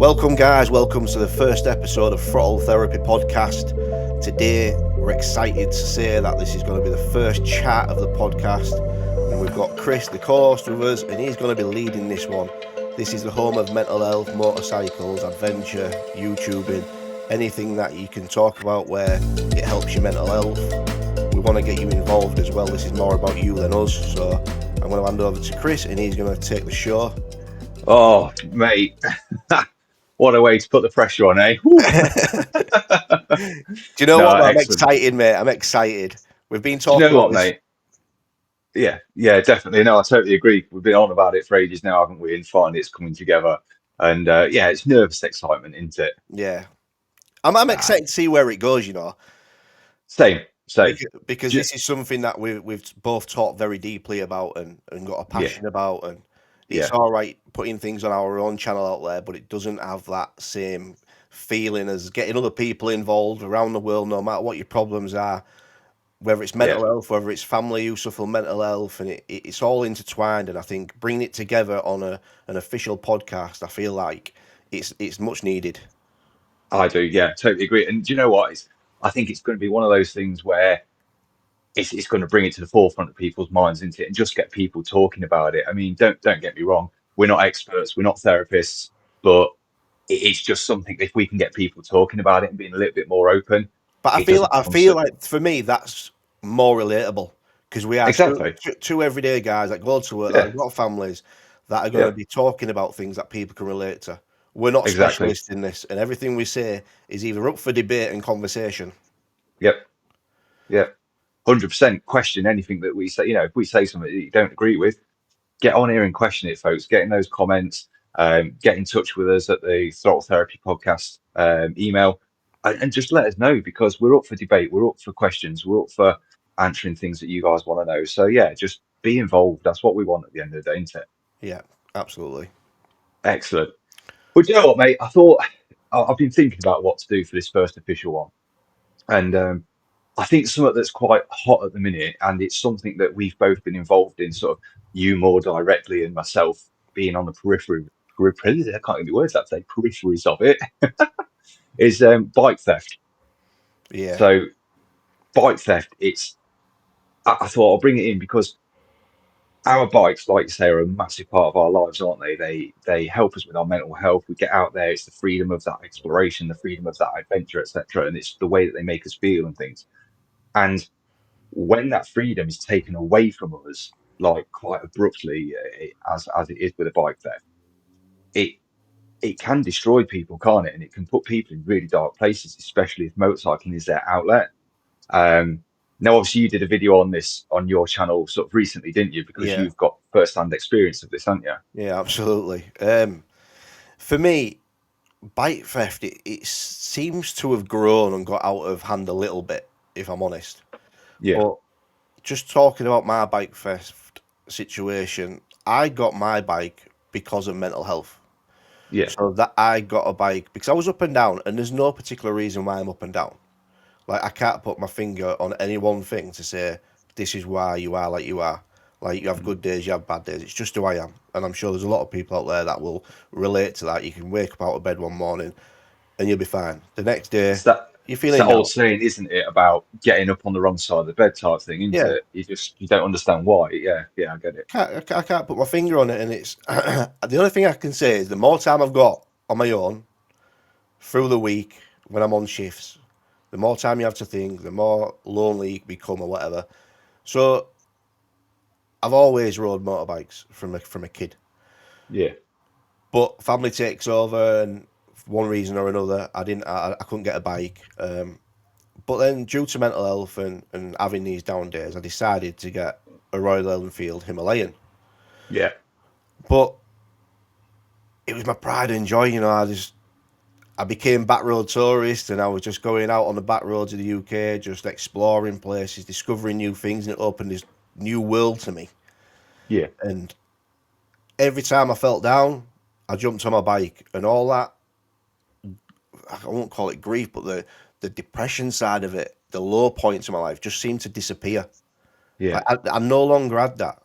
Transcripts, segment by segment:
Welcome, guys. Welcome to the first episode of Throttle Therapy Podcast. Today, we're excited to say that this is going to be the first chat of the podcast. And we've got Chris, the co-host, with us, and he's going to be leading this one. This is the home of mental health, motorcycles, adventure, YouTubing, anything that you can talk about where it helps your mental health. We want to get you involved as well. This is more about you than us. So I'm going to hand over to Chris, and he's going to take the show. Oh, mate. What a way to put the pressure on, eh? Do you know what? I'm Excellent. excited, mate. I'm excited. We've been Do you talking know about what, this. mate? Yeah, definitely. No, I totally agree. We've been on about it for ages now, haven't we? And finally it's coming together. And it's nervous excitement, isn't it? Yeah. I'm excited to see where it goes, you know. Same. Because this is something that we've both talked very deeply about and got a passion about. And it's all right putting things on our own channel out there, but it doesn't have that same feeling as getting other people involved around the world, no matter what your problems are, whether it's mental health, whether it's family who suffer mental health, and it's all intertwined. And I think bringing it together on an official podcast, I feel like it's much needed. I do, yeah, totally agree. And do you know what? I think it's going to be one of those things where it's going to bring it to the forefront of people's minds, isn't it? And just get people talking about it. I mean, don't get me wrong. We're not experts, we're not therapists, but it's just something, if we can get people talking about it and being a little bit more open. But I feel like for me that's more relatable because we are two everyday guys that go to work, that have got families, that are going to be talking about things that people can relate to. We're not specialists in this, and everything we say is either up for debate and conversation. Yep. 100% question anything that we say. You know, if we say something that you don't agree with, get on here and question it, folks. Get in those comments. Get in touch with us at the Throttle Therapy Podcast email, and just let us know, because we're up for debate. We're up for questions. We're up for answering things that you guys want to know. So yeah, just be involved. That's what we want at the end of the day, isn't it? Yeah, absolutely. Excellent. But you know what, mate? I thought I've been thinking about what to do for this first official one, and I think something that's quite hot at the minute, and it's something that we've both been involved in, sort of you more directly and myself being on the periphery, I can't get the words out today, peripheries of it, is bike theft. Yeah. So bike theft, I thought I'll bring it in because our bikes, like you say, are a massive part of our lives, aren't they? They help us with our mental health. We get out there, it's the freedom of that exploration, the freedom of that adventure, etc. And it's the way that they make us feel and things. And when that freedom is taken away from us, like quite abruptly, as it is with a bike theft, it can destroy people, can't it? And it can put people in really dark places, especially if motorcycling is their outlet. Now, obviously, you did a video on this on your channel sort of recently, didn't you? Because you've got first-hand experience of this, haven't you? Yeah, absolutely. For me, bike theft, it seems to have grown and got out of hand a little bit, if I'm honest. Yeah. But just talking about my bike theft situation, I got my bike because of mental health. Yeah. So that I got a bike because I was up and down, and there's no particular reason why I'm up and down. Like, I can't put my finger on any one thing to say this is why you are like you are. Like, you have good days, you have bad days. It's just who I am. And I'm sure there's a lot of people out there that will relate to that. You can wake up out of bed one morning and you'll be fine. The next day, you're feeling it's that old saying, isn't it, about getting up on the wrong side of the bed type thing, isn't it? You don't understand why. Yeah, I get it. I can't put my finger on it, and it's the only thing I can say is the more time I've got on my own through the week when I'm on shifts, the more time you have to think, the more lonely you become or whatever. So I've always rode motorbikes from a kid. Yeah. But family takes over, and for one reason or another, I couldn't get a bike. But then, due to mental health and having these down days, I decided to get a Royal Enfield Himalayan. Yeah. But it was my pride and joy, you know. I became back road tourist, and I was just going out on the back roads of the UK, just exploring places, discovering new things, and it opened this new world to me. Yeah. And every time I felt down, I jumped on my bike, and all that, I won't call it grief, but the depression side of it, the low points in my life just seemed to disappear. Yeah. I no longer had that.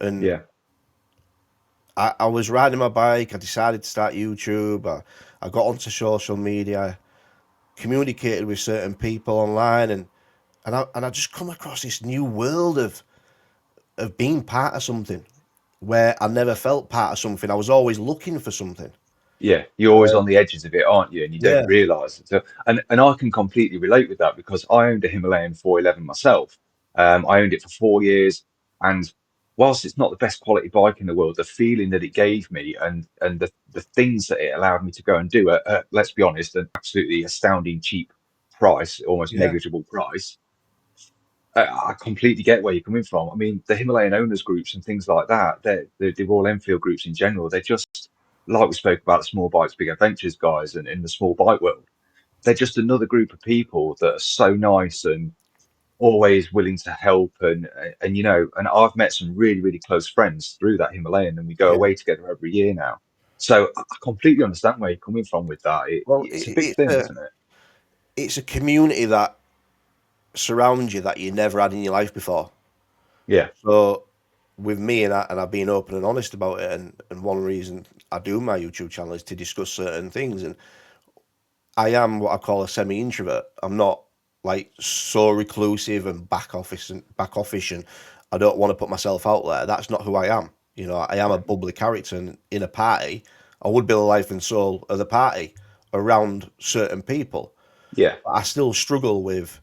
And I was riding my bike. I decided to start YouTube. I got onto social media, communicated with certain people online, and I just come across this new world of being part of something where I never felt part of something. I was always looking for something. Yeah, you're always on the edges of it, aren't you? And you don't Yeah, realise it. So, and I can completely relate with that because I owned a Himalayan 411 myself. I owned it for 4 years, and whilst it's not the best quality bike in the world, the feeling that it gave me and the things that it allowed me to go and do at, let's be honest, an absolutely astounding cheap price, almost yeah, negligible price. I completely get where you're coming from. I mean, the Himalayan owners groups and things like that, the Royal Enfield groups in general, they're just like we spoke about the small bikes, big adventures guys, and in the small bike world, they're just another group of people that are so nice and always willing to help. And and I've met some really really close friends through that Himalayan, and we go yeah. away together every year now. So I completely understand where you're coming from with that. Well, It's a big thing, isn't it? it's a community that surrounds you that you never had in your life before. Yeah, So with me and I've been open and honest about it, and one reason I do my YouTube channel is to discuss certain things, and I am what I call a semi-introvert. I'm not like so reclusive and back office, and I don't want to put myself out there. That's not who I am. You know, I am a yeah, bubbly character, and in a party, I would be the life and soul of the party around certain people. yeah, But I still struggle with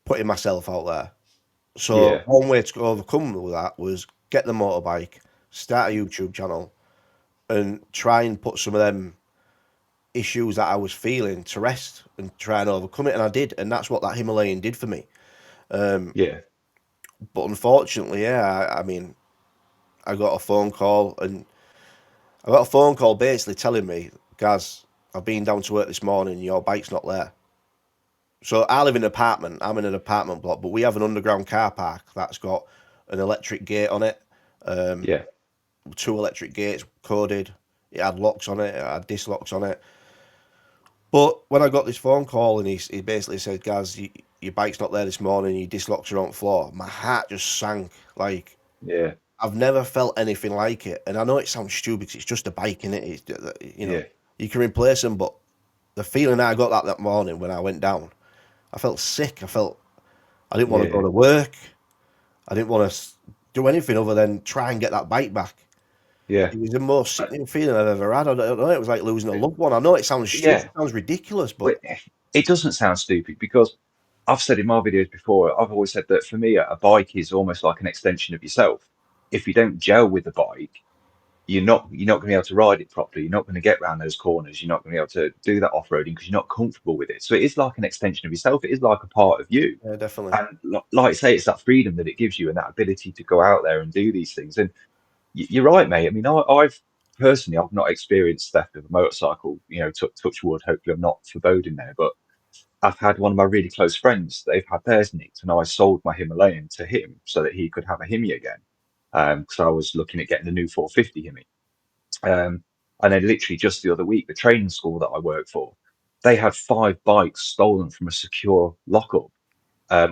putting myself out there. So yeah, one way to overcome with that was get the motorbike, start a YouTube channel, and try and put some of them issues that I was feeling to rest and try and overcome it. And I did, and that's what that Himalayan did for me. yeah, But unfortunately, yeah, I mean, I got a phone call, and I got a phone call basically telling me, Gaz, I've been down to work this morning, your bike's not there. So I live in an apartment. I'm in an apartment block, but we have an underground car park that's got an electric gate on it, yeah, two electric gates coded. It had locks on it. It had disc locks on it. But when I got this phone call and he basically said, "Guys, your bike's not there this morning. Your disc locks are on the floor." My heart just sank. Like yeah, I've never felt anything like it. And I know it sounds stupid because it's just a bike in it. yeah, You can replace them, but the feeling I got that morning when I went down, I felt sick. I didn't want to go yeah, to work. I didn't want to do anything other than try and get that bike back. yeah. It was the most sickening feeling I've ever had. I don't know. It was like losing a loved one. I know it sounds stupid, Yeah, it sounds ridiculous, but well, it doesn't sound stupid because I've said in my videos before, I've always said that for me, a bike is almost like an extension of yourself. If you don't gel with the bike, you're not going to be able to ride it properly. You're not going to get around those corners. You're not going to be able to do that off-roading because you're not comfortable with it. So it is like an extension of yourself. It is like a part of you. yeah, definitely. And like I say, it's that freedom that it gives you and that ability to go out there and do these things. And you're right, mate. I mean, I've personally, I've not experienced theft of a motorcycle. Touch wood. Hopefully, I'm not foreboding there. But I've had one of my really close friends. They've had theirs nicked, and I sold my Himalayan to him so that he could have a Himi again. Because I was looking at getting a new 450 Himi. And then literally just the other week, the training school that I work for, they had 5 bikes stolen from a secure lockup,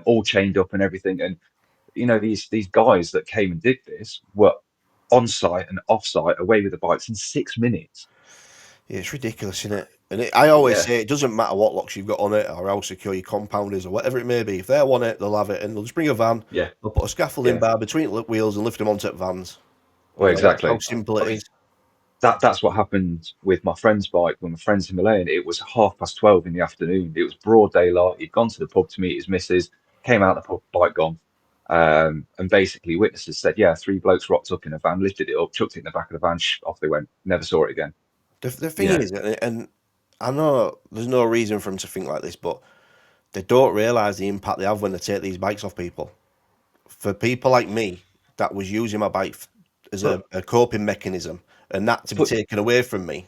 all chained up and everything. And these guys that came and did this were on site and off site, away with the bikes in 6 minutes. Yeah, it's ridiculous, isn't it? And I always Yeah, say it doesn't matter what locks you've got on it or how secure your compound is or whatever it may be. If they want it, they'll have it, and they'll just bring a van. yeah, They'll put a scaffolding yeah. bar between the wheels and lift them onto vans. Well, That's how exactly. simple I it mean, is. that's what happened with my friend's bike, with my friend's Himalayan. It was 12:30 in the afternoon. It was broad daylight. He'd gone to the pub to meet his missus, came out the pub, bike gone. And basically, witnesses said, yeah, 3 blokes rocked up in a van, lifted it up, chucked it in the back of the van, off they went. Never saw it again. The You thing know, is, and I know there's no reason for them to think like this, but they don't realise the impact they have when they take these bikes off people. For people like me, that was using my bike as but a coping mechanism, and that to be but taken away from me,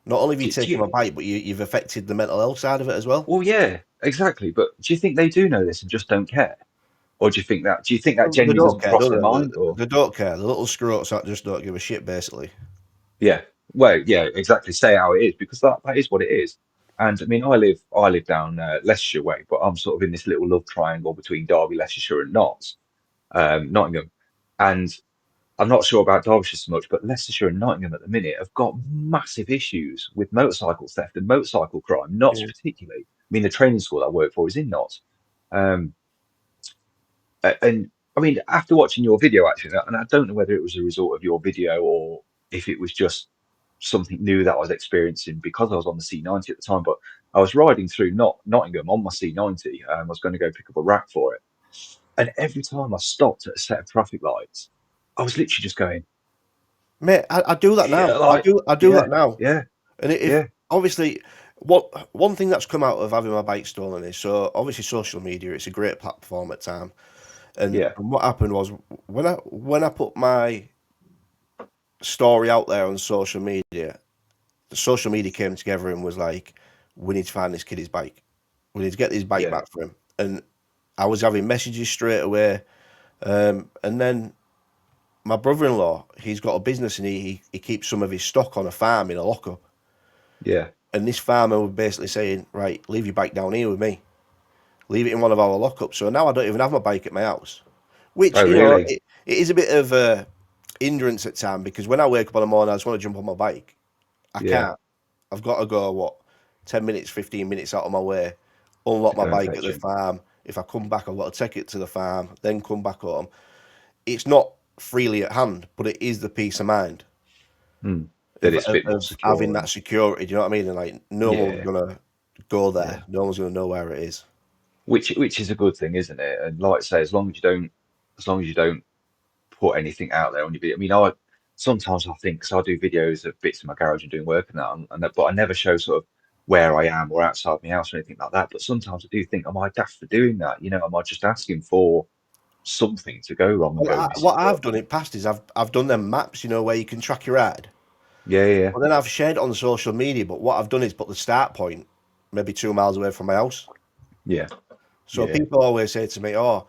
not only have you do taken you? my bike, but you've affected the mental health side of it as well. Well, yeah, exactly. But do you think they do know this and just don't care, or do you think that They genuinely don't doesn't care, cross do their they? mind? Or They don't care. The little scroats that just don't give a shit, basically. yeah, well, yeah, exactly. Say how it is because that is what it is. And I mean, I live down Leicestershire way, but I'm sort of in this little love triangle between Derby, Leicestershire, and Nottingham. And I'm not sure about Derbyshire so much, but Leicestershire and Nottingham at the minute have got massive issues with motorcycle theft and motorcycle crime. Notts Yeah. particularly. I mean, the training school I work for is in Notts. Um, and I mean, after watching your video, actually, and I don't know whether it was a result of your video or if it was just something new that I was experiencing because I was on the C90 at the time, but I was riding through Nottingham on my C90. I was going to go pick up a rack for it. And every time I stopped at a set of traffic lights, I was literally just going, Mate, I do that yeah, now. like, I do yeah, that now. yeah, And if yeah, obviously, what one thing that's come out of having my bike stolen is, so obviously social media. It's a great platform at time. yeah, And what happened was when I put my story out there on social media, the social media came together and was like, we need to find this kid his bike. We need to get his bike yeah, back for him. And I was having messages straight away. And then my brother-in-law, he's got a business and he keeps some of his stock on a farm in a lockup. yeah. And this farmer was basically saying, right, leave your bike down here with me. Leave it in one of our lockups. So now I don't even have my bike at my house. Which, Oh, really? it is a bit of a hindrance at time because when I wake up in the morning, I just want to jump on my bike. I Yeah, can't. I've got to go, 10 minutes, 15 minutes out of my way, unlock to my go and bike at fetch the him. farm. If I come back, I've got to take it to the farm, then come back home. It's not freely at hand, but it is the peace of mind Hmm. That it's a bit more of having secure that and security. Do you know what I mean? And like, no one's yeah, gonna go yeah. there. No one's gonna know where it is. Which is a good thing, isn't it? And like I say, as long as you don't put anything out there on your video. I mean, I sometimes I think because I do videos of bits in my garage and doing work and that, but I never show sort of where I am or outside my house or anything like that. But sometimes I do think, am I daft for doing that? You know, am I just asking for something to go wrong and Well, go missing? what But I've done in past is I've done them maps, where you can track your ride. yeah, yeah, Well, then I've shared it on social media. But what I've done is put the start point maybe 2 miles away from my house. yeah, So yeah, people always say to me, "Oh,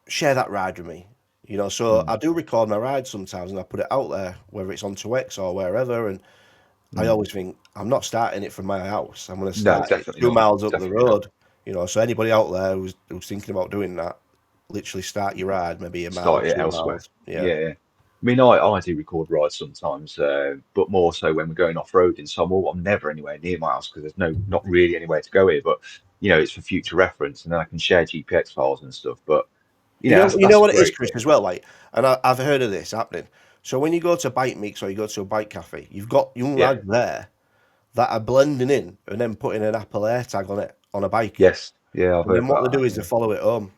share that ride with me." So mm, I do record my ride sometimes and I put it out there, whether it's onto X or wherever. And I mm. always think I'm not starting it from my house. I'm going to No, start it definitely two not. miles up the Definitely not. road. So anybody out there who's thinking about doing that, literally start your ride maybe a mile or Start it two elsewhere. miles. Yeah. Yeah, yeah. I mean, I do record rides sometimes, but more so when we're going off roading. So I'm never anywhere near my house because there's not really anywhere to go here. But it's for future reference, and then I can share GPX files and stuff. But You know that's a what it is, great Chris, thing. as well. Like, and I've heard of this happening. So when you go to bike mix or you go to a bike cafe, you've got young Yeah. lads there that are blending in and then putting an Apple AirTag on it on a bike, Yes. Yeah, I've and heard then what they about do that. is they Yeah. follow it home.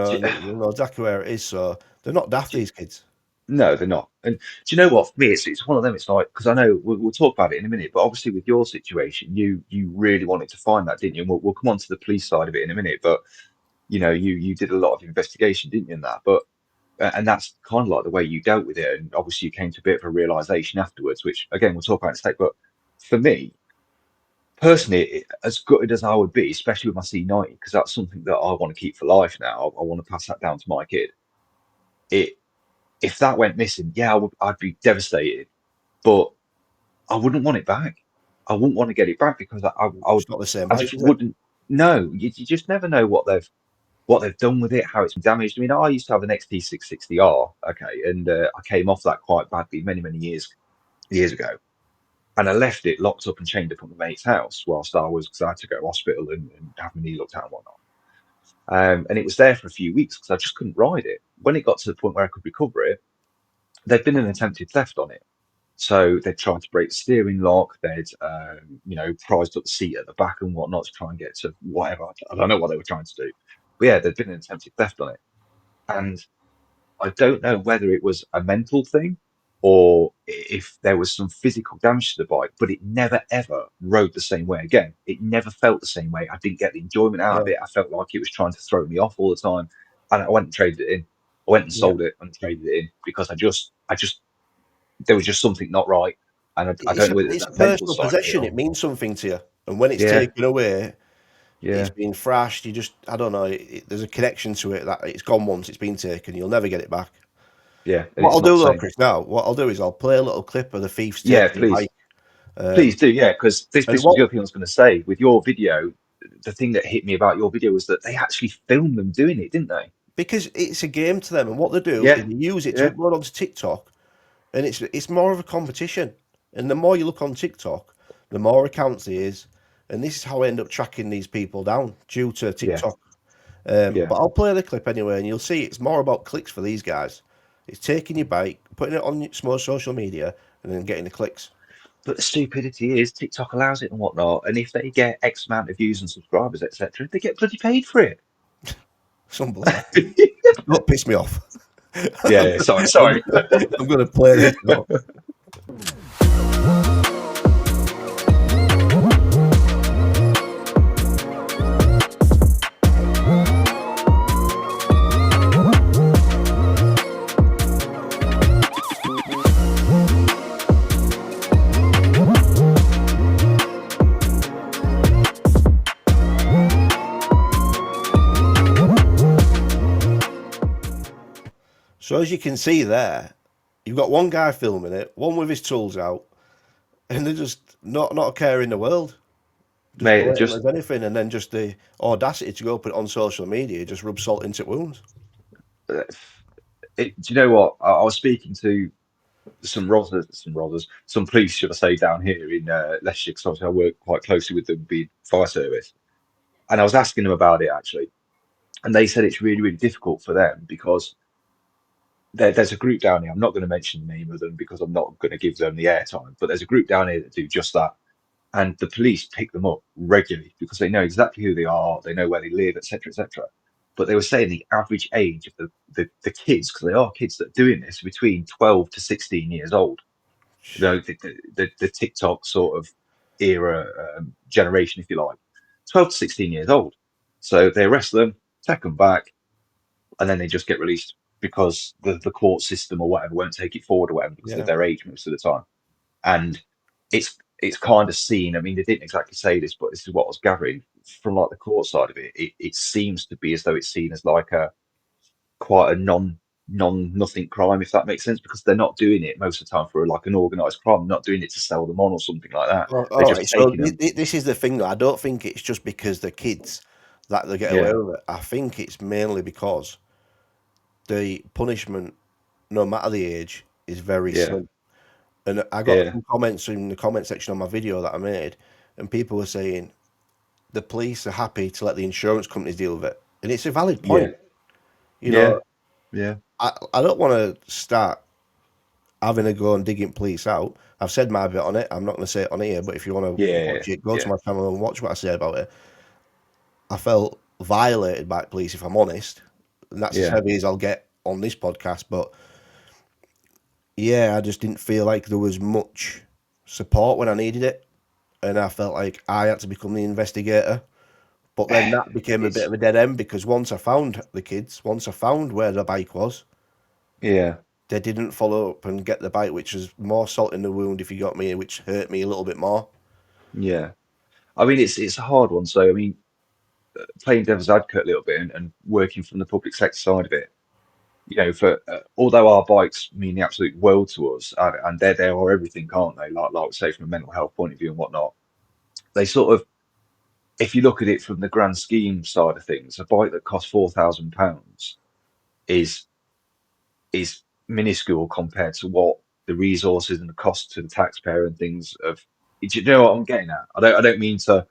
Do, And you know exactly where it is. So they're not daft, do, these kids. no, they're not. And do you know what? For me, it's one of them. It's like because I know we'll talk about it in a minute, but obviously with your situation, you really wanted to find that, didn't you? And we'll come on to the police side of it in a minute, but you did a lot of investigation, didn't you, in that? But and that's kind of like the way you dealt with it, and obviously you came to a bit of a realization afterwards, which again we'll talk about in a sec. But for me personally, as gutted as I would be, especially with my C90, because that's something that I want to keep for life now. I want to pass that down to my kid. It If that went missing, yeah, I'd be devastated, but I wouldn't want it back. I wouldn't want to get it back because It's not the same I bike, just is it? wouldn't. No, you just never know what they've done with it, how it's been damaged. I mean, I used to have an XT660R, okay, and I came off that quite badly many, many years ago, and I left it locked up and chained up at my mate's house whilst because I had to go to hospital and have my knee looked at and whatnot. And it was there for a few weeks because I just couldn't ride it. When it got to the point where I could recover it, there'd been an attempted theft on it. So they'd tried to break the steering lock. They'd, prized up the seat at the back and whatnot to try and get to whatever. I don't know what they were trying to do. But yeah, there'd been an attempted theft on it. And I don't know whether it was a mental thing or if there was some physical damage to the bike, but it never ever rode the same way again. It never felt the same way. I didn't get the enjoyment out of Yeah. it. I felt like it was trying to throw me off all the time. And I went and traded it in. I went and Yeah. sold it and traded it in because there was just something not right. And I don't know whether it's It's a that mental personal side of it possession. It or means something to you. And when it's yeah, taken away, it's yeah, been thrashed. I don't know. There's a connection to it that it's gone once. It's been taken. You'll never get it back. yeah. And What it's I'll not the do though, same. Chris, now what I'll do is I'll play a little clip of the thief's Yeah, taking the please. bike. Um, Please do, yeah, because and this was the other thing I was going to say. With your video, the thing that hit me about your video was that they actually filmed them doing it, didn't they? because it's a game to them, and what they do is Yeah, they use it to yeah, upload onto TikTok, and it's more of a competition. And the more you look on TikTok, the more accounts there is, and this is how I end up tracking these people down due to yeah, TikTok. yeah. But I'll play the clip anyway, and you'll see it's more about clicks for these guys. It's taking your bike, putting it on small social media, and then getting the clicks. But the stupidity is TikTok allows it and whatnot, and if they get X amount of views and subscribers, etc., they get bloody paid for it. It's unbelievable. Don't piss me off. Yeah, sorry, I'm, sorry. I'm going to play this now. So as you can see there, you've got one guy filming it, one with his tools out, and they're just not a care in the world. Just Mate, blatant just as anything, and then just the audacity to go put it on social media, just rub salt into wounds. uh, do you know what? I was speaking to some police, should I say, down here in Leicestershire, because obviously I work quite closely with them, the fire service, and I was asking them about it actually, and they said it's really, really difficult for them because there's a group down here. I'm not going to mention the name of them because I'm not going to give them the airtime, but there's a group down here that do just that. And the police pick them up regularly because they know exactly who they are, they know where they live, etc., etc. But they were saying the average age of the kids, because they are kids that are doing this, between 12 to 16 years old. You know, the TikTok sort of era generation, if you like, 12 to 16 years old. So they arrest them, take them back, and then they just get released because the court system or whatever won't take it forward or whatever because of Yeah. their age most of the time. And it's kind of seen. I mean, they didn't exactly say this, but this is what I was gathering from like the court side of it. It seems to be as though it's seen as like a quite a nothing crime, if that makes sense, because they're not doing it most of the time for like an organized crime. They're not doing it to sell them on or something like that. They're All just right. So taking them. this is the thing, though. I don't think it's just because they're kids that they get away Yeah, with it. I think it's mainly because the punishment, no matter the age, is very yeah, slim. And I got yeah, some comments in the comment section on my video that I made, and people were saying the police are happy to let the insurance companies deal with it, and it's a valid yeah, point. You yeah, know, yeah, I don't want to start having a go and digging police out. I've said my bit on it. I'm not going to say it on here, but if you want to yeah, watch it, go to yeah, my channel and watch what I say about it. I felt violated by police, if I'm honest, and that's as yeah, heavy as I'll get on this podcast. But yeah, I just didn't feel like there was much support when I needed it, and I felt like I had to become the investigator. But then that became a bit it's of a dead end because once I found the kids, once I found where the bike was, yeah, they didn't follow up and get the bike, which was more salt in the wound, if you got me, which hurt me a little bit more. yeah. I mean, it's a hard one. So I mean, playing devil's advocate a little bit and working from the public sector side of it, you know, for although our bikes mean the absolute world to us, and they're there are everything, aren't they? Like say from a mental health point of view and whatnot, they sort of, if you look at it from the grand scheme side of things, a bike that costs £4,000 is is minuscule compared to what the resources and the cost to the taxpayer and things of. Do you know what I'm getting at? I don't mean to.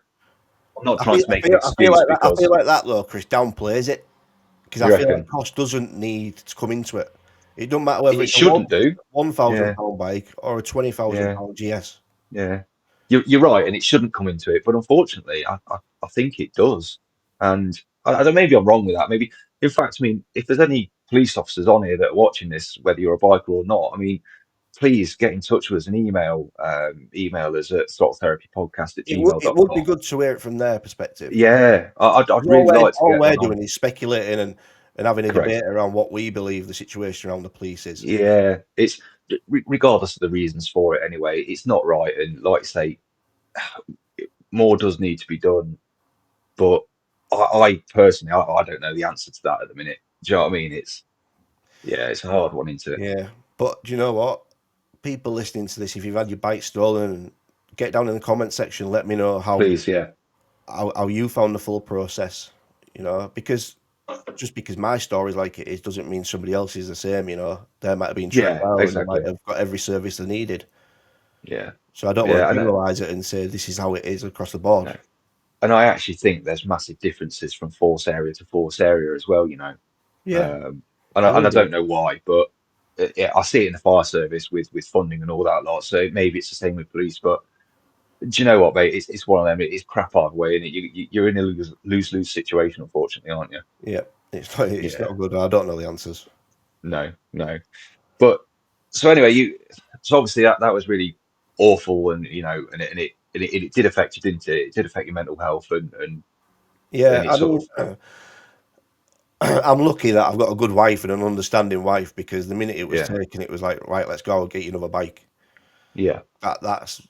I'm not I trying feel, to I make an feel, I feel excuse like that. I feel because like that though, Chris downplays it because I you feel like reckon cost doesn't need to come into it. It doesn't matter whether it it's a shouldn't do. one thousand Yeah, pound bike or a 20,000 yeah. pound GS. Yeah, you're right, and it shouldn't come into it, but unfortunately, I think it does. And I don't. Maybe I'm wrong with that. Maybe, in fact, I mean, if there's any police officers on here that are watching this, whether you're a biker or not, I mean, please get in touch with us and email us at throttletherapypodcast at It would be gmail.com. good to hear it from their perspective. Yeah, I'd 'Cause really like to all get we're one on. doing is speculating and having a Correct. debate around what we believe the situation around the police is. Yeah, it's regardless of the reasons for it. Anyway, it's not right, and like you say, more does need to be done. But I personally, I don't know the answer to that at the minute. Do you know what I mean? Yeah, it's a hard one into it. Yeah, but do you know what? People listening to this, if you've had your bike stolen, get down in the comment section. Let me know Please, yeah, how you found the full process. You know, because just because my story's like it is doesn't mean somebody else is the same. You know, they might have been trained Yeah, well and they might exactly. have got every service they needed. Yeah, So I don't want yeah, to and generalize it and say this is how it is across the board. no, and I actually think there's massive differences from force area to force area as well. Yeah, Um, I and I wonder. don't know why, but yeah, I see it in the fire service with funding and all that lot. So maybe it's the same with police, but do you know what, mate? It's one of them. It's crap either way, and you're in a lose situation, unfortunately, aren't you? Yeah, it's Yeah, not good. I don't know the answers. no, no. But so anyway, so obviously that was really awful, and it did affect you, didn't it? It did affect your mental health, Yeah, and it I sort mean, of I'm lucky that I've got a good wife and an understanding wife because the minute it was yeah, taken, it was like, right, let's go, I'll get you another bike. yeah, That's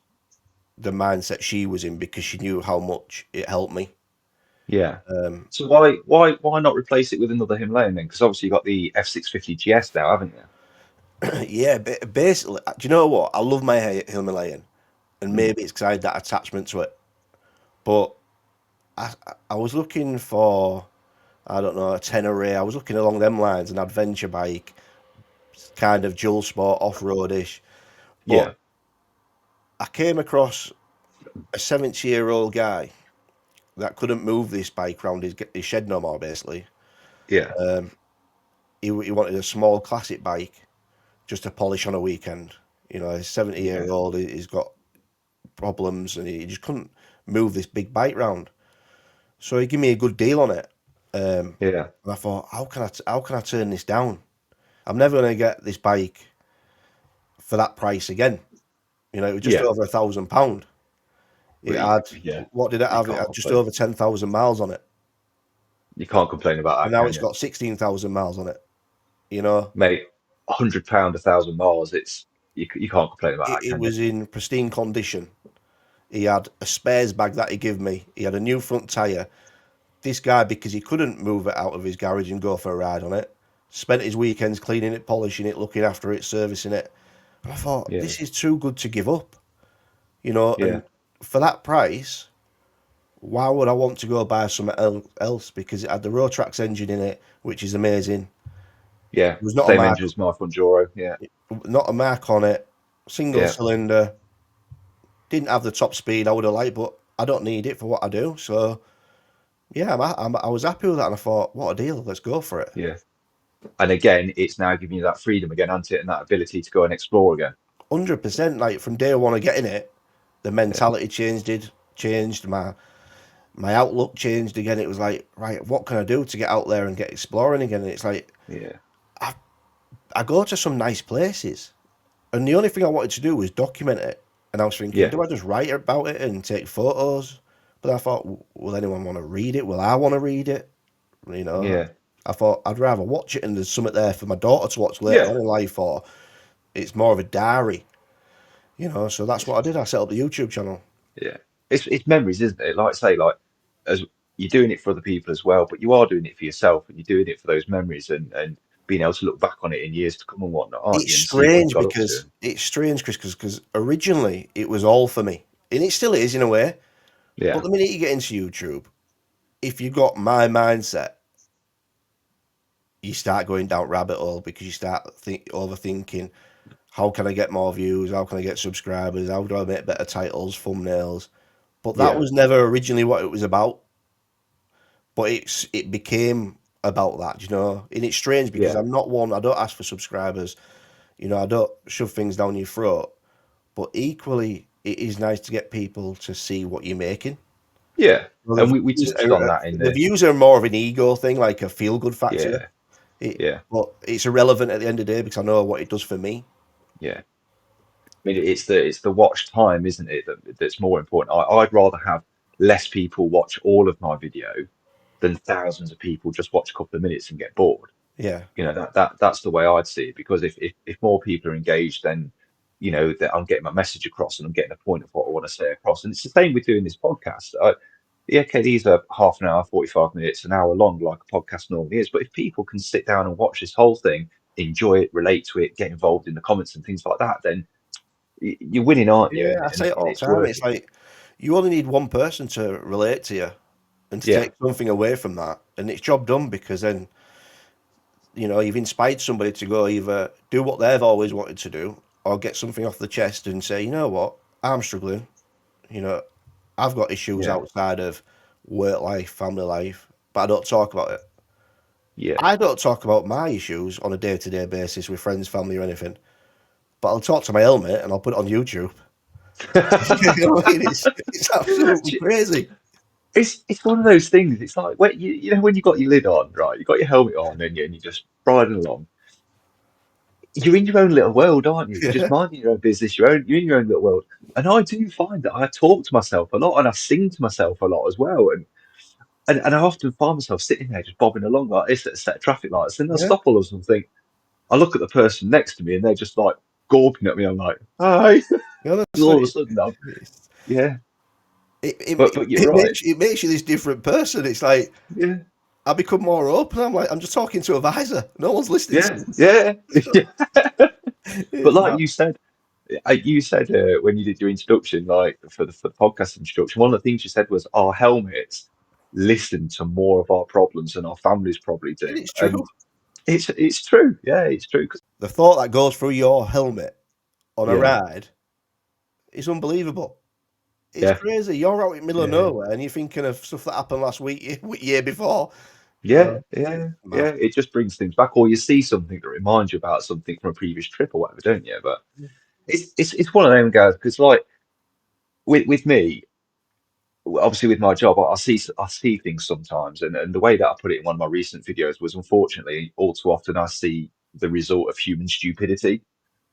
the mindset she was in because she knew how much it helped me. yeah. Um, So why not replace it with another Himalayan then? Because obviously you got the F650 GS now, haven't yeah, basically, do you know what? I love my Himalayan, and you? Mm, maybe it's because I had that attachment to it. But I was looking for, I don't know, a Tenere. I was looking along them lines, an adventure bike, kind of dual sport, off roadish. But yeah, I came across a 70-year-old guy that couldn't move this bike around his shed no more, basically. yeah, Um, he wanted a small classic bike just to polish on a weekend. You know, he's 70 yeah, year old, he's got problems and he just couldn't move this big bike round. So he gave me a good deal on it. yeah, And I thought, how can I turn this down? I'm never going to get this bike for that price again. You know, it was just yeah. over £1,000. It Well, had, yeah, what did it you have? It can't had just complain. over 10,000 miles on it. You can't complain about And that, now can it's you? got 16,000 miles on it. You know, Mate, £100 1,000 miles. It's you can't complain about that, it can you? was in pristine condition. He had a spares bag that he gave me. He had a new front tyre. This guy, because he couldn't move it out of his garage and go for a ride on it, spent his weekends cleaning it, polishing it, looking after it, servicing it. And I thought, Yeah, this is too good to give up, you know. yeah, And for that price, why would I want to go buy something else? Because it had the Rotrax engine in it, which is amazing. yeah. There was Same engine as my Fonjoro. Yeah, not a mark on it, single yeah, cylinder, didn't have the top speed I would have liked, but I don't need it for what I do. So yeah, I was happy with that, and I thought, what a deal, let's go for it. yeah. And again, it's now giving you that freedom again, hasn't it? And that ability to go and explore again. 100%. Like from day one of getting it, the Yeah, mentality changed. My outlook changed again. It was like, right, what can I do to get out there and get exploring again? And it's like yeah, I go to some nice places, and the only thing I wanted to do was document it. And I was thinking, yeah, do I just write about it and take photos? But I thought, will anyone want to read it? Will I want to read it? You know, yeah, I thought I'd rather watch it and there's something there for my daughter to watch later yeah, on in life, or it's more of a diary, you know. So that's what I did. I set up the YouTube channel. yeah. It's memories, isn't it? Like I say, like as you're doing it for other people as well, but you are doing it for yourself, and you're doing it for those memories and being able to look back on it in years to come and whatnot, aren't It's you? And see what you've strange got up because to. it's strange, Chris, because originally it was all for me, and it still is in a way. But Yeah, the minute you get into YouTube, if you got my mindset, you start going down rabbit hole because you start overthinking. How can I get more views? How can I get subscribers? How do I make better titles, thumbnails? But that yeah, was never originally what it was about. But it became about that, you know. And it's strange because yeah, I'm not one. I don't ask for subscribers. You know, I don't shove things down your throat. But equally, it is nice to get people to see what you're making. yeah. Well, And we touched on that in the the views are more of an ego thing, like a feel good factor. yeah, It, yeah, but it's irrelevant at the end of the day because I know what it does for me. yeah. I mean, it's the watch time, isn't it, that's more important. I'd rather have less people watch all of my video than thousands of people just watch a couple of minutes and get bored. Yeah, That's the way I'd see it. Because if more people are engaged, then that I'm getting my message across and I'm getting a point of what I want to say across. And it's the same with doing this podcast. Yeah, okay, these are half an hour, 45 minutes, an hour long, like a podcast normally is. But if people can sit down and watch this whole thing, enjoy it, relate to it, get involved in the comments and things like that, then you're winning, aren't you? yeah. And, I and, say it, it and all the it's time. It's working. like you only need one person to relate to you and to Yeah, take something away from that. and it's job done, because then, you've inspired somebody to go either do what they've always wanted to do, or get something off the chest and say, you know what, I'm struggling. You know, I've got issues Yeah. outside of work life, family life, but I don't talk about it. Yeah. I don't talk about my issues on a day to day basis with friends, family, or anything. But I'll talk to my helmet and I'll put it on YouTube. You know what I mean? It's absolutely crazy. It's one of those things. It's like when when you got your lid on, right? You got your helmet on, and you're just riding along. You're in your own little world, aren't you? You're just Yeah, minding your own business. You're in your own little world. And I do find that I talk to myself a lot, and I sing to myself a lot as well. And I often find myself sitting there just bobbing along like this at a set of traffic lights, and I yeah. stop all of a sudden and think. I look at the person next to me, and they're just like gawping at me. I'm like, hi. And all of a Honestly, sudden, it's, yeah. it, But it, you're it right. makes it makes you this different person. It's like Yeah. I become more open. I'm like, I'm just talking to a visor. No one's listening to Yeah. me. Yeah. Yeah. But It's like not. you said when you did your introduction, like for the podcast introduction, one of the things you said was our helmets listen to more of our problems than our families probably do, It's true. and it's true. Yeah, it's true. 'Cause- The thought that goes through your helmet on a yeah, ride is unbelievable. It's yeah, crazy. You're out in the middle of yeah, nowhere and you're thinking of stuff that happened last week, year before. yeah, yeah, Mad. yeah. It just brings things back, or you see something that reminds you about something from a previous trip or whatever, don't you? But it's one of them guys because like with me. Obviously with my job, I see things sometimes, and the way that I put it in one of my recent videos was, unfortunately, all too often I see the result of human stupidity.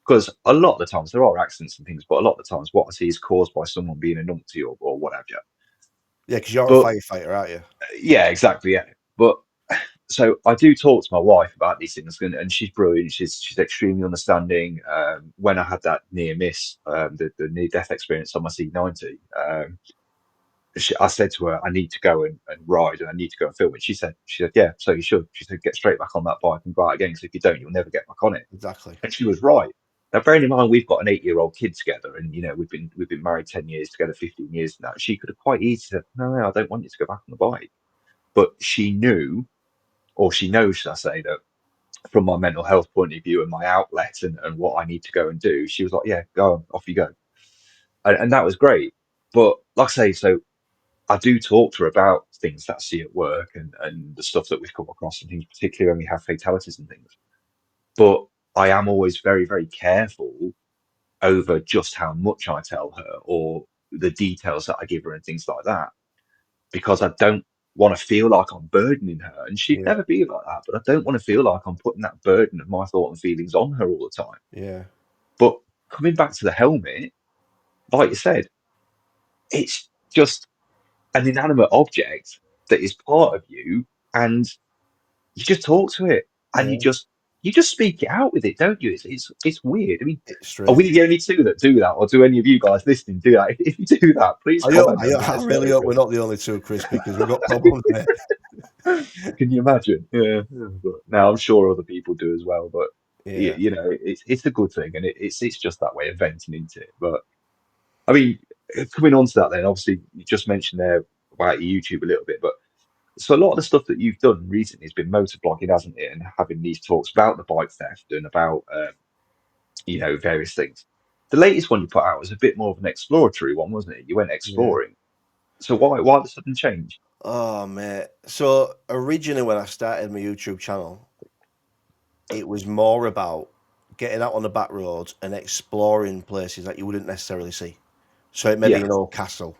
Because a lot of the times there are accidents and things, but a lot of the times what I see is caused by someone being a numpty or whatever. Yeah, because you're a But firefighter, aren't you? yeah, exactly, yeah. But so I do talk to my wife about these things, and she's brilliant. She's extremely understanding. When I had that near miss, the near death experience on my C90, I said to her, I need to go and ride and I need to go and film it. She said, yeah, so you should. She said, get straight back on that bike and go out again. Because if you don't, you'll never get back on it. Exactly. And she was right. Now, bearing in mind, we've got an 8-year-old kid together, and we've been married 10 years together, 15 years now. She could have quite easily said, no, I don't want you to go back on the bike. But she knew, or she knows, should I say, that from my mental health point of view and my outlet and what I need to go and do, she was like, yeah, go on, off you go. And that was great. But like I say, so I do talk to her about things that I see at work and the stuff that we've come across and things, particularly when we have fatalities and things. But I am always very, very careful over just how much I tell her or the details that I give her and things like that, because I don't want to feel like I'm burdening her. And she'd Yeah, never be like that, but I don't want to feel like I'm putting that burden of my thought and feelings on her all the time. yeah, But coming back to the helmet, like you said, it's just an inanimate object that is part of you, and you just talk to it, and you yeah. just speak it out with it, don't you? It's weird. I mean, It's are strange. we the only two that do that, or do any of you guys listening do that? If you do that, please comment and let I us know. really hope we're not the only two, Chris, because we've got problems, mate. Can you imagine? Yeah. But now I'm sure other people do as well, but Yeah, it's a good thing, and it's just that way of venting into it. But I mean, coming on to that, then obviously you just mentioned there about your YouTube a little bit, but so a lot of the stuff that you've done recently has been motor blogging, hasn't it? And having these talks about the bike theft and about various things. The latest one you put out was a bit more of an exploratory one, wasn't it? You went yeah. exploring. So why the sudden change? Oh, mate. So originally, when I started my YouTube channel, it was more about getting out on the back roads and exploring places that you wouldn't necessarily see. So it may be Yeah, an old castle,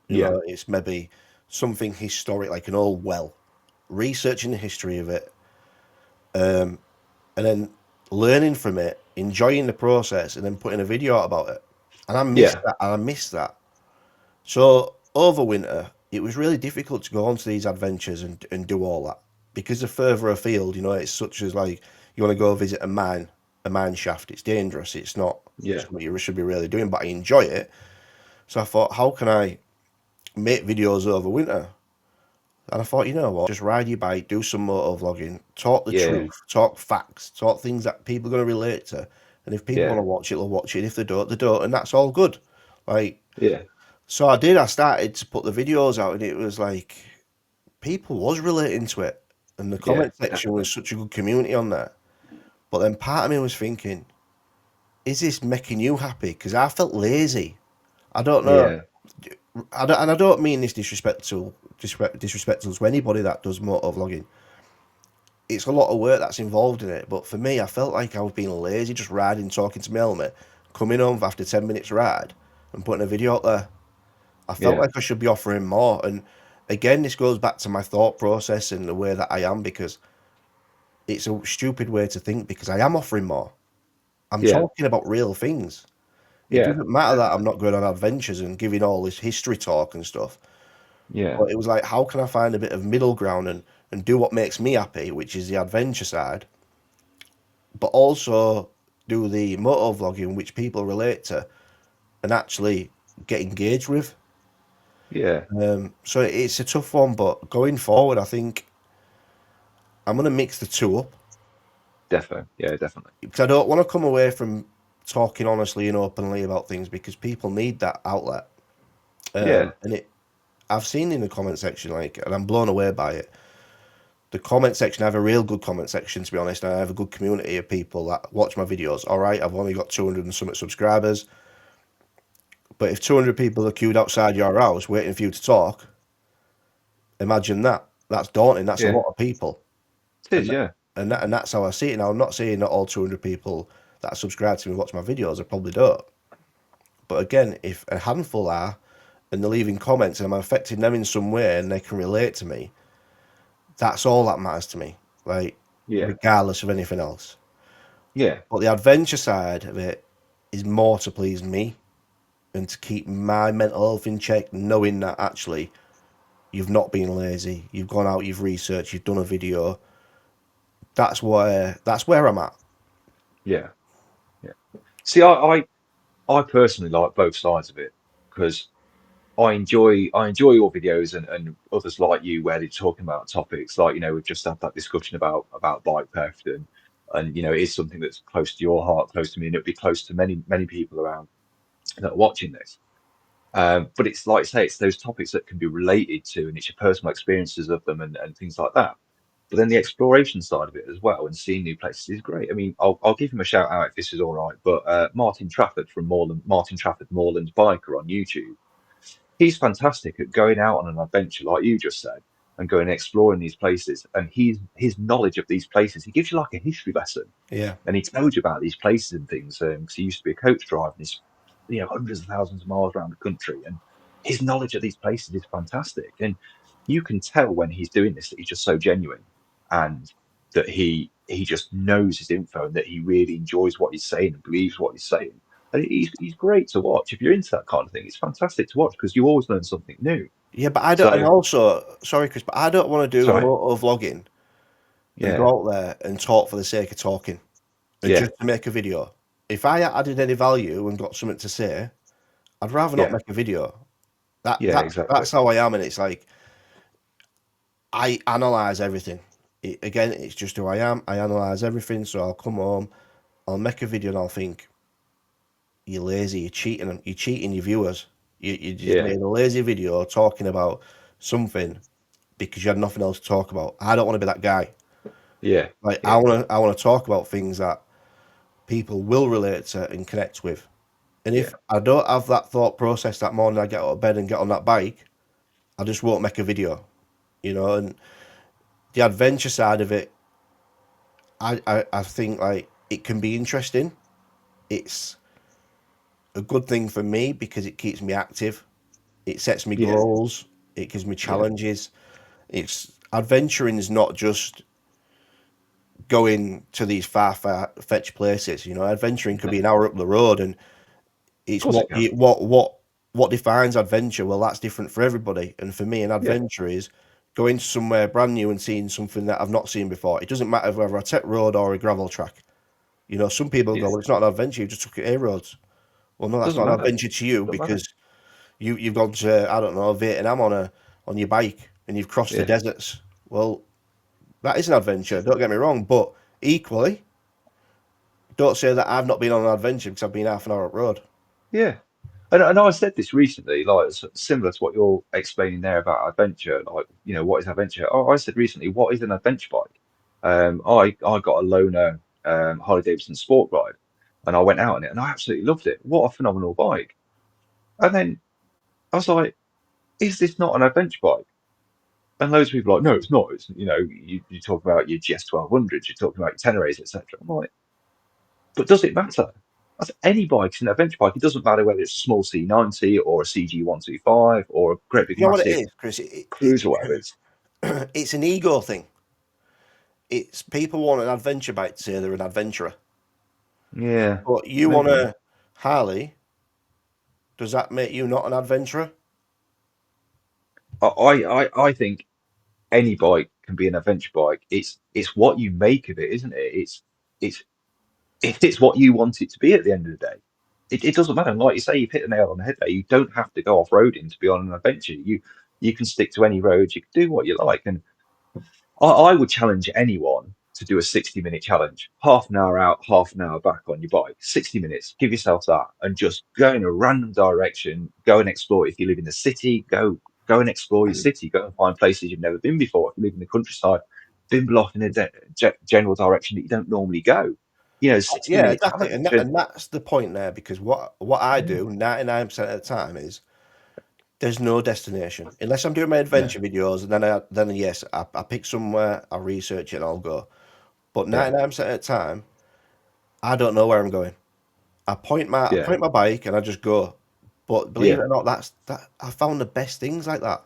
yeah, it's maybe something historic like an old well, researching the history of it, and then learning from it, enjoying the process, and then putting a video out about it. And I missed yeah, that. And I missed that. So over winter, it was really difficult to go onto these adventures and do all that because the further afield, it's such as like you want to go visit a mine shaft. It's dangerous. It's not yeah, something you should be really doing, but I enjoy it. So I thought, how can I make videos over winter? And I thought, you know what, just ride your bike, do some motor vlogging, talk the yeah, truth, talk facts, talk things that people are going to relate to. And if people want yeah, to watch it, they'll watch it. If they don't, they don't. And that's all good. Like, yeah, so I did. I started to put the videos out, and it was like people was relating to it, and the Yeah, comment section definitely. was such a good community on there. But then part of me was thinking, is this making you happy? Because I felt lazy. I don't know. Yeah, And I don't mean this disrespectful to anybody that does motor vlogging. It's a lot of work that's involved in it. But for me, I felt like I was being lazy, just riding, talking to my helmet, coming home after 10 minutes ride, and putting a video up there. I felt yeah, like I should be offering more. And again, this goes back to my thought process and the way that I am, because it's a stupid way to think, because I am offering more. I'm yeah, talking about real things. It yeah, doesn't matter that I'm definitely. not going on adventures and giving all this history talk and stuff. Yeah, But it was like, how can I find a bit of middle ground and do what makes me happy, which is the adventure side, but also do the motor vlogging, which people relate to and actually get engaged with. yeah, So it's a tough one, but going forward, I think I'm going to mix the two up, definitely. Yeah, definitely. because I don't want to come away from talking honestly and openly about things, because people need that outlet. Yeah, And I've seen in the comment section, like, and I'm blown away by it. The comment section, I have a real good comment section, to be honest. And I have a good community of people that watch my videos. All right, I've only got 200 and something subscribers, but if 200 people are queued outside your house waiting for you to talk, imagine that. That's daunting. That's a yeah. lot of people, It is. and Yeah, and that's how I see it now. I'm not saying that all 200 people that subscribe to me watch my videos. I probably don't. But again, if a handful are, and they're leaving comments and I'm affecting them in some way and they can relate to me, that's all that matters to me. Like, yeah, regardless of anything else. yeah, But the adventure side of it is more to please me and to keep my mental health in check, knowing that actually you've not been lazy, you've gone out, you've researched, you've done a video. That's where I'm at. yeah, yeah. See, I personally like both sides of it because I enjoy your videos and others like you where they're talking about topics like we've just had that discussion about bike theft and it is something that's close to your heart, close to me, and it'll be close to many people around that are watching this. But it's like I say, it's those topics that can be related to, and it's your personal experiences of them and things like that. But then the exploration side of it as well, and seeing new places is great. I mean, I'll give him a shout out if this is all right. But Martin Trafford from Martin Trafford Moorland Biker on YouTube, he's fantastic at going out on an adventure, like you just said, and going and exploring these places. And his knowledge of these places, he gives you like a history lesson, Yeah. and he tells you about these places and things. Because he used to be a coach driver, and he's hundreds of thousands of miles around the country, and his knowledge of these places is fantastic. And you can tell when he's doing this that he's just so genuine, and that he just knows his info, and that he really enjoys what he's saying and believes what he's saying. And he's great to watch. If you're into that kind of thing, it's fantastic to watch because you always learn something new. Yeah, but I don't, and So, also, sorry, Chris, but I don't want to do sorry. motor vlogging and Yeah, go out there and talk for the sake of talking and yeah, just to make a video. If I added any value and got something to say, I'd rather not yeah, make a video. That yeah, that exactly. that's how I am, and it's like I analyze everything. Again, it's just who I am. I analyze everything. So I'll come home, I'll make a video, and I'll think, you're lazy, you're cheating your viewers. You just Yeah, made a lazy video talking about something because you had nothing else to talk about. I don't want to be that guy. yeah, Like, I yeah, want to I want to talk about things that people will relate to and connect with. And yeah, if I don't have that thought process that morning I get out of bed and get on that bike, I just won't make a video. And the adventure side of it, I think, like, it can be interesting. It's a good thing for me because it keeps me active. It sets me yeah, goals. It gives me yeah. challenges. It's adventuring is not just going to these far fetched places. Adventuring could No, be of an hour up the road, and it's course what it can. you, what defines adventure. Well, that's different for everybody. And for me, an Yeah, adventure is going to somewhere brand new and seeing something that I've not seen before. It doesn't matter whether a tech road or a gravel track. Some people go, yeah. well, it's not an adventure. You just took A roads. Well, no, that's Doesn't not an matter. adventure to you Doesn't matter. because you've gone to, I don't know, Vietnam on your bike and you've crossed the Yeah, deserts. Well, that is an adventure. Don't get me wrong, but equally, don't say that I've not been on an adventure because I've been half an hour up road. yeah. And I said this recently, like similar to what you're explaining there about adventure, like, what is adventure? I said recently, what is an adventure bike? I got a loaner Harley Davidson Sport Ride, and I went out on it, and I absolutely loved it. What a phenomenal bike! And then I was like, is this not an adventure bike? And loads of people are like, no, it's not. It's, you talk about your GS 1200s, you're talking about your Teneres, etc. I'm like, but does it matter? Any bike's an adventure bike. It doesn't matter whether it's a small C90 or a CG 125 or a great big You know what it massive is, Chris? cruiser, whatever it is. It's an ego thing. It's people want an adventure bike to say they're an adventurer, Yeah, but you want maybe. a Harley. Does that make you not an adventurer? I think any bike can be an adventure bike. It's what you make of it, isn't it? It's it's what you want it to be at the end of the day. It doesn't matter. And like you say, you've hit the nail on the head there. You don't have to go off roading to be on an adventure. You can stick to any roads. You can do what you like. And I would challenge anyone to do a 60-minute challenge. Half an hour out, half an hour back on your bike. 60 minutes. Give yourself that and just go in a random direction. Go and explore. If you live in the city, go and explore your city. Go and find places you've never been before. If you live in the countryside, bimble off in a general direction that you don't normally go. 60 Yeah, minute exactly, challenge. and that's the point there. Because what I Yeah, do 99% of the time is there's no destination unless I'm doing my yeah, adventure videos, and then yes, I pick somewhere, I research it, and I'll go. But yeah, 99% of the time, I don't know where I'm going. I yeah, point my bike and I just go. But believe it yeah, or not, that I found the best things like that.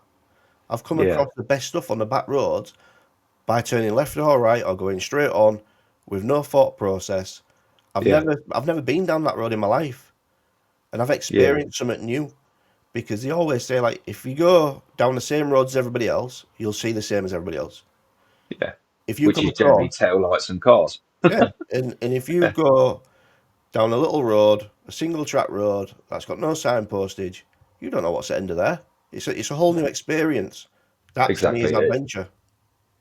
I've come yeah, across the best stuff on the back roads by turning left or right or going straight on with no thought process. yeah, I've never been down that road in my life, and I've yeah, experienced something new because they always say like if you go down the same road as everybody else, you'll see the same as everybody else. yeah. If you Which come is generally across, tail lights and cars. yeah, and if you Yeah, go down a little road, a single track road that's got no signpostage, you don't know what's at the end of there. It's a whole new experience. That to me is exactly. adventure.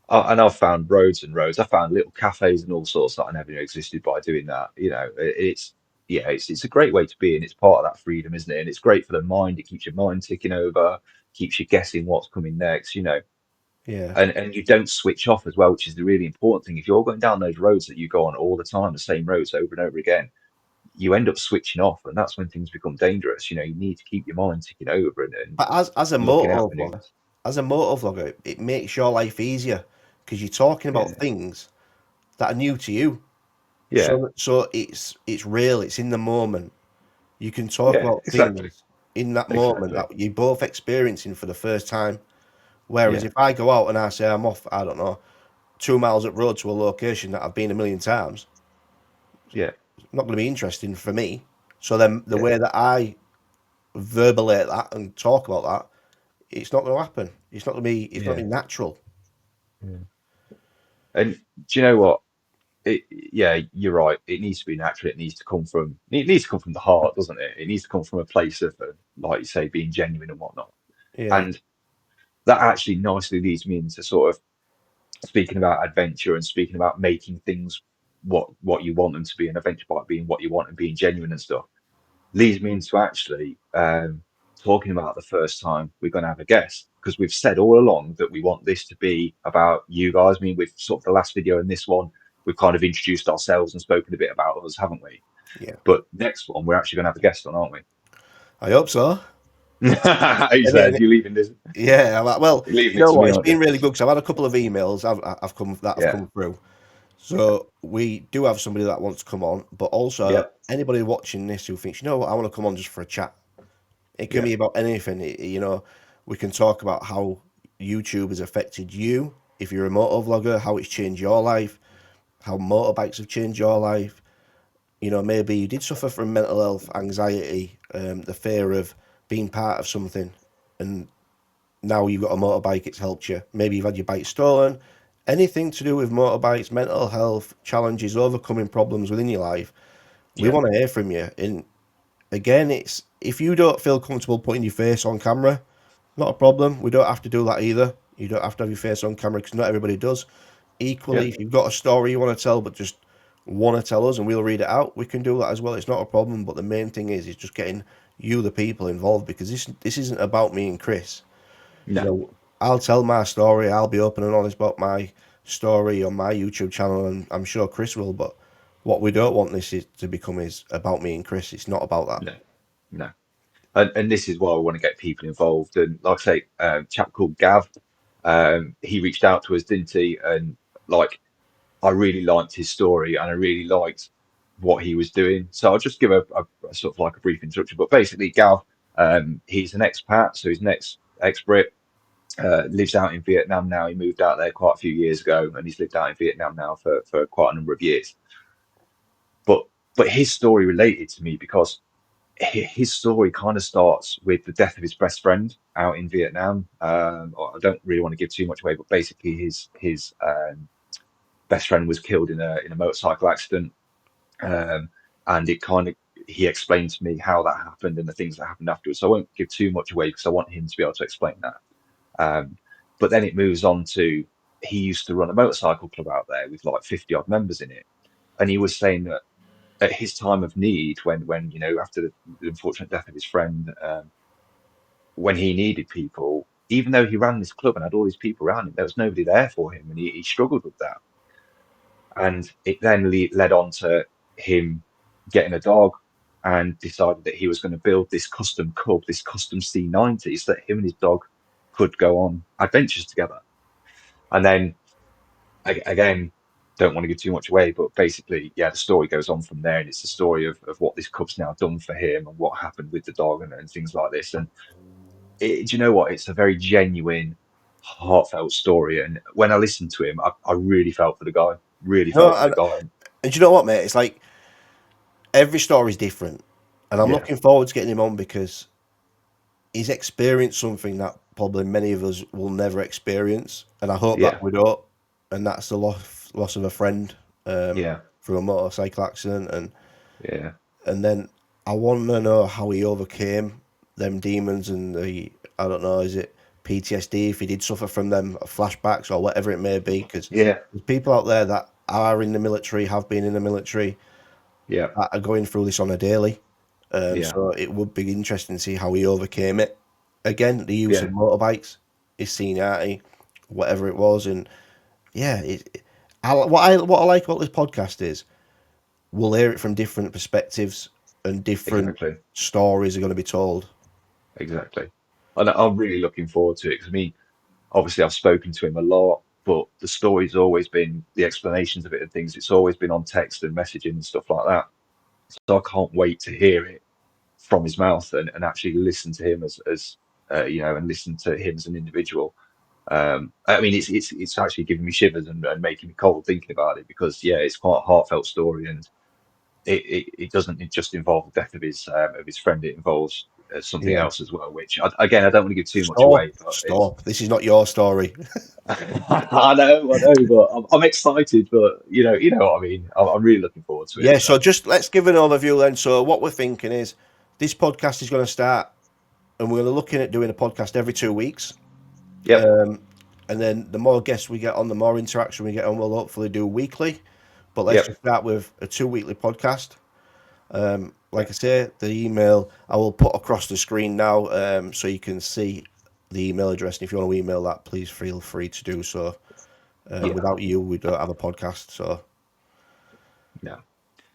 And I've found roads and roads. I found little cafes and all sorts that I never knew existed by doing that. It's yeah, it's a great way to be, and it's part of that freedom, isn't it? And it's great for the mind. It keeps your mind ticking over, keeps you guessing what's coming next. Yeah. And you don't switch off as well, which is the really important thing. If you're going down those roads that you go on all the time, the same roads over and over again, you end up switching off, and that's when things become dangerous. You need to keep your mind ticking over and But as a looking out motor for new vlogger, ones. it makes your life easier because you're talking about Yeah, things that are new to you. yeah, So it's real. It's in the moment. You can talk yeah, about exactly, things in that moment exactly. that you're both experiencing for the first time. Whereas Yeah, if I go out and I say I'm off, I don't know, 2 miles up road to a location that I've been a million times, yeah, it's not going to be interesting for me. So then the yeah, way that I verbulate that and talk about that, it's not going to happen. It's not going to be. It's not yeah. going to be natural. Yeah. And do you know what? Yeah, you're right. It needs to be natural. It needs to come from the heart, doesn't it? It needs to come from a place of, like you say, being genuine and whatnot. Yeah. And that actually nicely leads me into sort of speaking about adventure and speaking about making things what you want them to be, an adventure bike being what you want and being genuine and stuff. Leads me into actually talking about the first time we're going to have a guest because we've said all along that we want this to be about you guys. I mean, with sort of the last video and this one, we've kind of introduced ourselves and spoken a bit about us, haven't we? Yeah. But next one, we're actually going to have a guest on, aren't we? I hope so. He And then, said, "You're leaving this, yeah. Well, you're leaving you it know to me, what? It's aren't you?" been really good because I've had a couple of emails I've Yeah, come through. So we do have somebody that wants to come on, but yeah, also anybody watching this who thinks, you know what, I want to come on just for a chat. It can yeah, be about anything. We can talk about how YouTube has affected you if you're a motor vlogger, how it's changed your life, how motorbikes have changed your life. Maybe you did suffer from mental health, anxiety, the fear of being part of something, and now you've got a motorbike, it's helped you. Maybe you've had your bike stolen. Anything to do with motorbikes, mental health, challenges, overcoming problems within your life, we yeah, want to hear from you. And again, it's if you don't feel comfortable putting your face on camera, not a problem. We don't have to do that either. You don't have to have your face on camera because not everybody does. yeah, Equally, if you've got a story you want to tell, but just want to tell us and we'll read it out, we can do that as well. It's not a problem. But the main thing is just getting you, the people involved, because this isn't about me and Chris. You No, know, I'll tell my story. I'll be open and honest about my story on my YouTube channel, and I'm sure Chris will. But what we don't want this is to become is about me and Chris. It's not about that. no, no. And this is why I want to get people involved. And like I say, a chap called Gav, he reached out to us, didn't he? And like, I really liked his story and I really liked what he was doing. So I'll just give a sort of like a brief introduction. But basically, Gav, he's an expat, so he's an ex-Brit, lives out in Vietnam now. He moved out there quite a few years ago, and he's lived out in Vietnam now for quite a number of years. But his story related to me because his story kind of starts with the death of his best friend out in Vietnam. I don't really want to give too much away, but basically his best friend was killed in a motorcycle accident, um, and it kind of he explained to me how that happened and the things that happened afterwards. So I won't give too much away because I want him to be able to explain that. But then it moves on to he used to run a motorcycle club out there with like 50 odd members in it, and he was saying that at his time of need, when after the unfortunate death of his friend, when he needed people, even though he ran this club and had all these people around him, there was nobody there for him, and he struggled with that. And it then led on to him getting a dog and decided that he was going to build this custom cub, this custom C90, so that him and his dog could go on adventures together. And then again, don't want to give too much away, but basically, yeah, the story goes on from there, and it's the story of what this cub's now done for him and what happened with the dog and things like this. And do you know what? It's a very genuine, heartfelt story. And when I listened to him, I really felt for the guy. Really No, felt for the guy. and you know what, mate? It's like every story is different, and I'm Yeah, looking forward to getting him on because he's experienced something that probably many of us will never experience, and I hope that yeah, we don't. And that's the loss of a friend yeah, from a motorcycle accident, yeah, and then I want to know how he overcame them demons and the I don't know, is it PTSD if he did suffer from them flashbacks or whatever it may be, because yeah, there's people out there that are in the military, have been in the military, yeah, that are going through this on a daily. yeah, So it would be interesting to see how he overcame it. Again, the use of yeah, motorbikes, his seniority, whatever it was, and yeah, what I like about this podcast is we'll hear it from different perspectives and different exactly, stories are going to be told. exactly. And I'm really looking forward to it because I mean, obviously, I've spoken to him a lot, but the story's always been the explanations of it and things. It's always been on text and messaging and stuff like that. So I can't wait to hear it from his mouth and actually listen to him as and listen to him as an individual. I mean, it's actually giving me shivers and making me cold thinking about it because yeah, it's quite a heartfelt story and it doesn't just involve the death of his friend. It involves something Yeah. else as well, which again I don't want to give too much Stop. away, but it's Stop. This is not your story. I know, but I'm excited. But you know what I mean. I'm really looking forward to it. Yeah, So so just let's give an overview then. So what we're thinking is this podcast is going to start and we're going to looking at doing a podcast every 2 weeks. yep, Um, and then the more guests we get on, the more interaction we get on, we'll hopefully do weekly. But let's yep, just start with a 2 weekly podcast. Like I say, the email I will put across the screen now, so you can see the email address. And if you want to email that, please feel free to do so. yeah, Without you, we don't have a podcast. So yeah.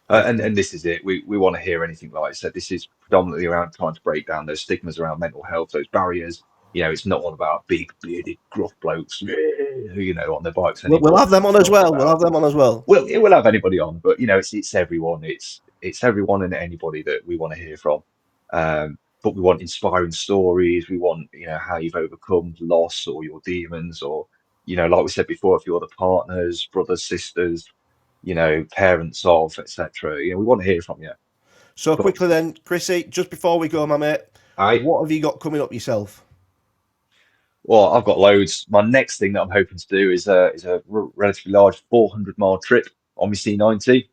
that's And this is it. We want to hear anything like I said. This is predominantly around trying to break down those stigmas around mental health, those barriers. It's not all about big bearded gruff blokes who on their bikes we'll anymore. have them It's on as not well. We'll about have them on as well. well, it will have anybody on, but it's everyone. It's everyone and anybody that we want to hear from. But we want inspiring stories. We want how you've overcome loss or your demons, or like we said before, if you're the partners, brothers, sisters, parents of, etc. We want to hear from you. So But quickly then, Chrissy, just before we go, my mate, I, what have you got coming up yourself? well, I've got loads. My next thing that I'm hoping to do is a relatively large 400-mile trip on my C90.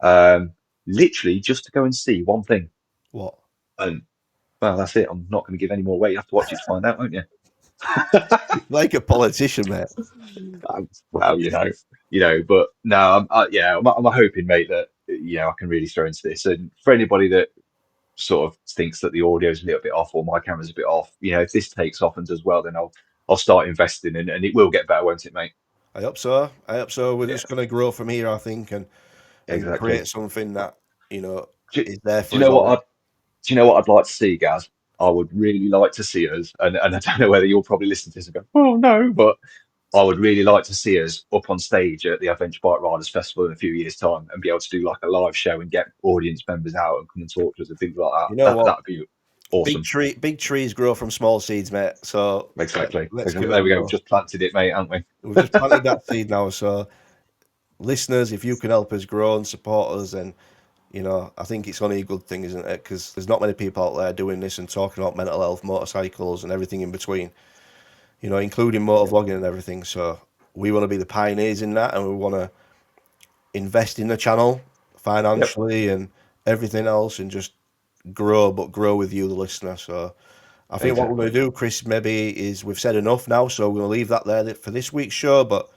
Um, Literally just to go and see one thing. What? And well, that's it. I'm not going to give any more away. You have to watch it to find out, won't you? Like a politician, mate. Well, but no, I'm hoping, mate, that I can really throw into this. And for anybody that sort of thinks that the audio is a little bit off or my camera's a bit off, if this takes off and does well, then I'll start investing, and it will get better, won't it, mate? I hope so. I hope so. We're Yeah, just going to grow from here, I think, and exactly. create something that Do, do is there you for us know what all. do you know what I'd like to see, Gaz? I would really like to see us, and I don't know whether you'll probably listen to this and go, oh no, but I would really like to see us up on stage at the Adventure Bike Riders Festival in a few years' time and be able to do like a live show and get audience members out and come and talk to us and things like that. You know what? That'd be awesome. Big trees grow from small seeds, mate. So Exactly. let's give Exactly. it a There we go. We've go. just planted it, mate, haven't we? We've just planted that seed now. So listeners, if you can help us grow and support us, then I think it's only a good thing, isn't it? Because there's not many people out there doing this and talking about mental health, motorcycles, and everything in between. Including motor Yeah. vlogging and everything. So we want to be the pioneers in that, and we want to invest in the channel Yep. financially and everything else, and just grow, but grow with you, the listener. So I think what we're going Exactly. to do, Chris, maybe is we've said enough now, so we're going to leave that there for this week's show. But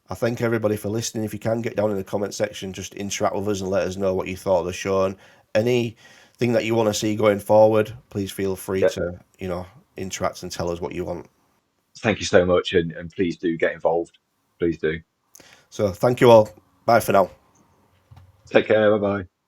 I thank everybody for listening. If you can get down in the comment section, just interact with us and let us know what you thought of the show and anything that you want to see going forward. Please feel free Yep. to interact and tell us what you want. Thank you so much, and please do get involved. Please do. So thank you all. Bye for now. Take care. Bye bye.